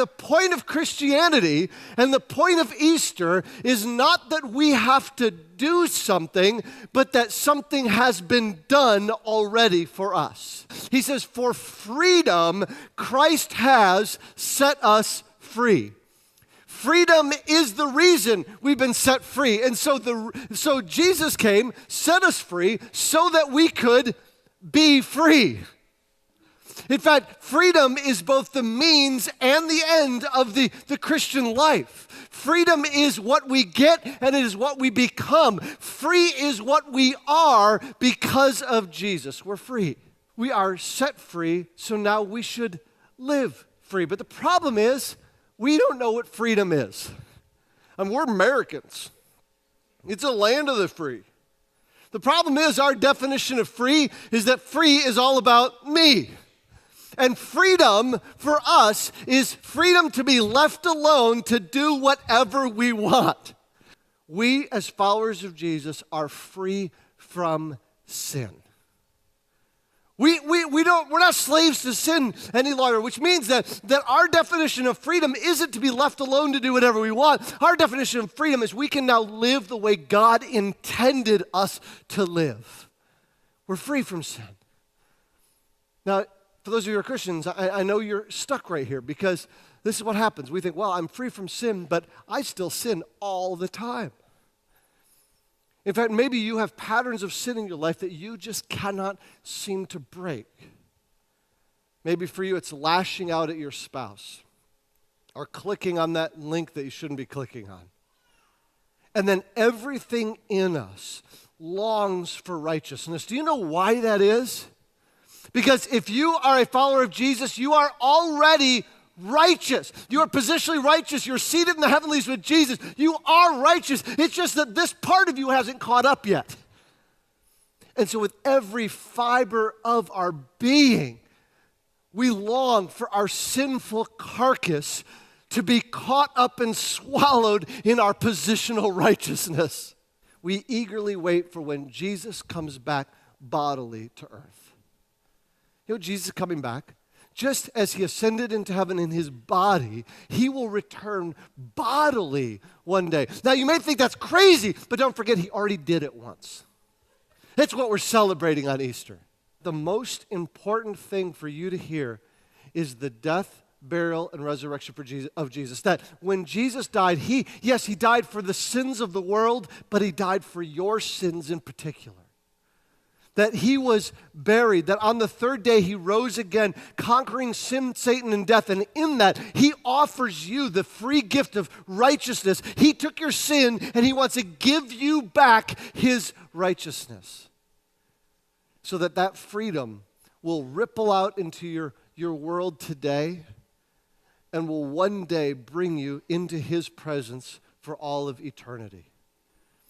The point of Christianity and the point of Easter is not that we have to do something, but that something has been done already for us. He says, for freedom, Christ has set us free. Freedom is the reason we've been set free. And so Jesus came, set us free, so that we could be free. In fact, freedom is both the means and the end of the Christian life. Freedom is what we get and it is what we become. Free is what we are because of Jesus. We're free. We are set free, so now we should live free. But the problem is, we don't know what freedom is. And we're Americans. It's a land of the free. The problem is, our definition of free is that free is all about me. And freedom for us is freedom to be left alone to do whatever we want. We, as followers of Jesus, are free from sin. We're not slaves to sin any longer, which means that our definition of freedom isn't to be left alone to do whatever we want. Our definition of freedom is we can now live the way God intended us to live. We're free from sin. Now, for those of you who are Christians, I know you're stuck right here because this is what happens. We think, well, I'm free from sin, but I still sin all the time. In fact, maybe you have patterns of sin in your life that you just cannot seem to break. Maybe for you it's lashing out at your spouse or clicking on that link that you shouldn't be clicking on. And then everything in us longs for righteousness. Do you know why that is? Because if you are a follower of Jesus, you are already righteous. You are positionally righteous. You're seated in the heavenlies with Jesus. You are righteous. It's just that this part of you hasn't caught up yet. And so with every fiber of our being, we long for our sinful carcass to be caught up and swallowed in our positional righteousness. We eagerly wait for when Jesus comes back bodily to earth. You know, Jesus is coming back. Just as he ascended into heaven in his body, he will return bodily one day. Now, you may think that's crazy, but don't forget he already did it once. That's what we're celebrating on Easter. The most important thing for you to hear is the death, burial, and resurrection of Jesus. That when Jesus died, he died for the sins of the world, but he died for your sins in particular. That he was buried, that on the third day he rose again, conquering sin, Satan, and death. And in that, he offers you the free gift of righteousness. He took your sin and he wants to give you back his righteousness. So that freedom will ripple out into your world today and will one day bring you into his presence for all of eternity.